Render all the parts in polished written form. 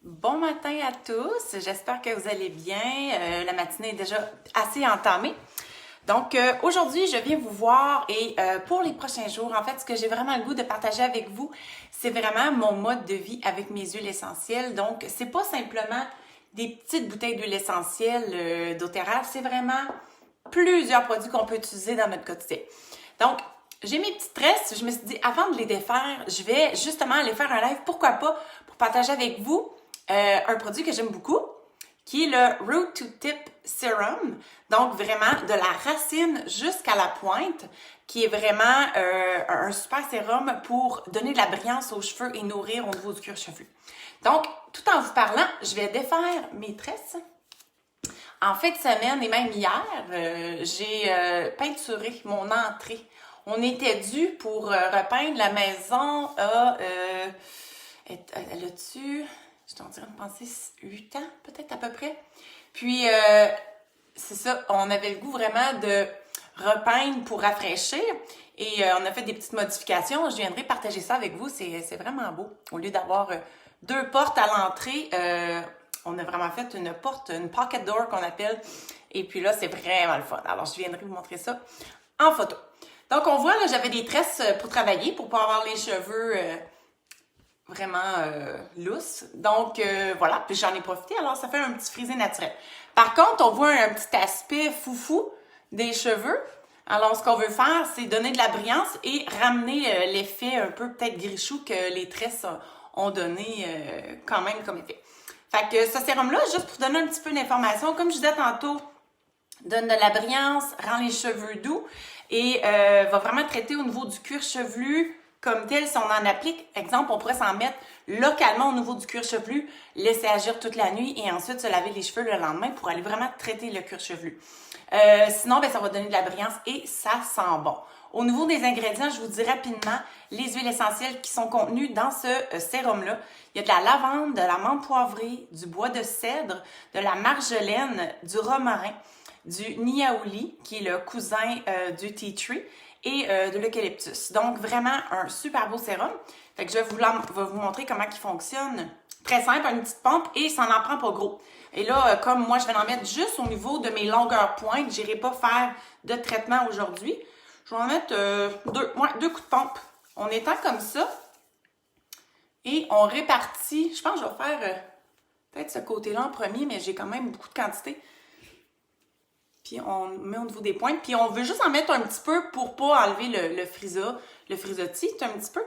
Bon matin à tous, j'espère que vous allez bien. La matinée est déjà assez entamée. Donc aujourd'hui, je viens vous voir et pour les prochains jours, en fait, ce que j'ai vraiment le goût de partager avec vous, c'est vraiment mon mode de vie avec mes huiles essentielles. Donc, c'est pas simplement des petites bouteilles d'huile essentielle doTERRA, c'est vraiment plusieurs produits qu'on peut utiliser dans notre quotidien. Donc, j'ai mes petites tresses, je me suis dit, avant de les défaire, je vais justement aller faire un live, pourquoi pas, pour partager avec vous un produit que j'aime beaucoup, qui est le Root to Tip Serum. Donc, vraiment, de la racine jusqu'à la pointe, qui est vraiment un super sérum pour donner de la brillance aux cheveux et nourrir au niveau du cuir chevelu. Donc, tout en vous parlant, je vais défaire mes tresses. En fin de semaine et même hier, j'ai peinturé mon entrée. On était dû pour repeindre la maison elle a-tu, je t'en dirais de penser 8 ans, peut-être à peu près. Puis, c'est ça, on avait le goût vraiment de repeindre pour rafraîchir. Et on a fait des petites modifications. Je viendrai partager ça avec vous. C'est vraiment beau. Au lieu d'avoir deux portes à l'entrée, on a vraiment fait une porte, une pocket door qu'on appelle. Et puis là, c'est vraiment le fun. Alors, je viendrai vous montrer ça en photo. Donc, on voit, là, j'avais des tresses pour travailler, pour pas avoir les cheveux vraiment lousses. Donc, voilà. Puis j'en ai profité. Alors, ça fait un petit frisé naturel. Par contre, on voit un petit aspect foufou des cheveux. Alors, ce qu'on veut faire, c'est donner de la brillance et ramener l'effet un peu peut-être grichou que les tresses ont donné quand même comme effet. Fait que ce sérum-là, juste pour donner un petit peu d'informations, comme je disais tantôt, donne de la brillance, rend les cheveux doux et va vraiment traiter au niveau du cuir chevelu comme tel si on en applique. Exemple, on pourrait s'en mettre localement au niveau du cuir chevelu, laisser agir toute la nuit et ensuite se laver les cheveux le lendemain pour aller vraiment traiter le cuir chevelu. Sinon, ben, ça va donner de la brillance et ça sent bon. Au niveau des ingrédients, je vous dis rapidement les huiles essentielles qui sont contenues dans ce sérum-là. Il y a de la lavande, de la menthe poivrée, du bois de cèdre, de la marjolaine, du romarin, du niaouli, qui est le cousin du tea tree, et de l'eucalyptus. Donc, vraiment un super beau sérum. Fait que je vais vous montrer comment il fonctionne. Très simple, une petite pompe et ça n'en prend pas gros. Et là, comme moi, je vais en mettre juste au niveau de mes longueurs pointes, je n'irai pas faire de traitement aujourd'hui. Je vais en mettre deux coups de pompe. On étend comme ça et on répartit. Je pense que je vais faire peut-être ce côté-là en premier, mais j'ai quand même beaucoup de quantité. Puis on met au niveau des pointes. Puis on veut juste en mettre un petit peu pour pas enlever le frisottis, un petit peu.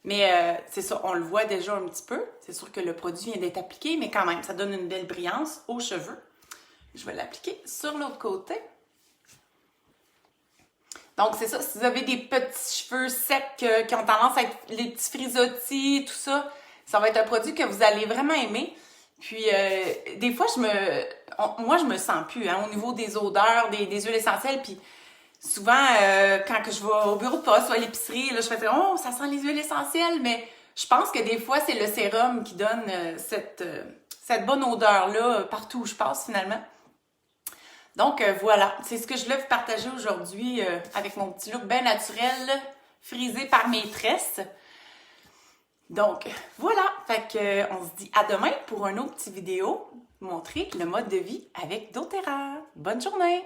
Mais c'est ça, on le voit déjà un petit peu. C'est sûr que le produit vient d'être appliqué, mais quand même, ça donne une belle brillance aux cheveux. Je vais l'appliquer sur l'autre côté. Donc, c'est ça, si vous avez des petits cheveux secs qui ont tendance à être les petits frisottis, tout ça, ça va être un produit que vous allez vraiment aimer. Puis, des fois, moi, je me sens plus hein, au niveau des odeurs, des huiles essentielles. Puis, souvent, quand que je vais au bureau de poste ou à l'épicerie, là, je fais « Oh, ça sent les huiles essentielles! » Mais je pense que des fois, c'est le sérum qui donne cette bonne odeur-là partout où je passe, finalement. Donc, voilà, c'est ce que je voulais vous partager aujourd'hui avec mon petit look bien naturel, frisé par mes tresses. Donc, voilà, fait que on se dit à demain pour une autre petite vidéo, montrer le mode de vie avec doTERRA. Bonne journée!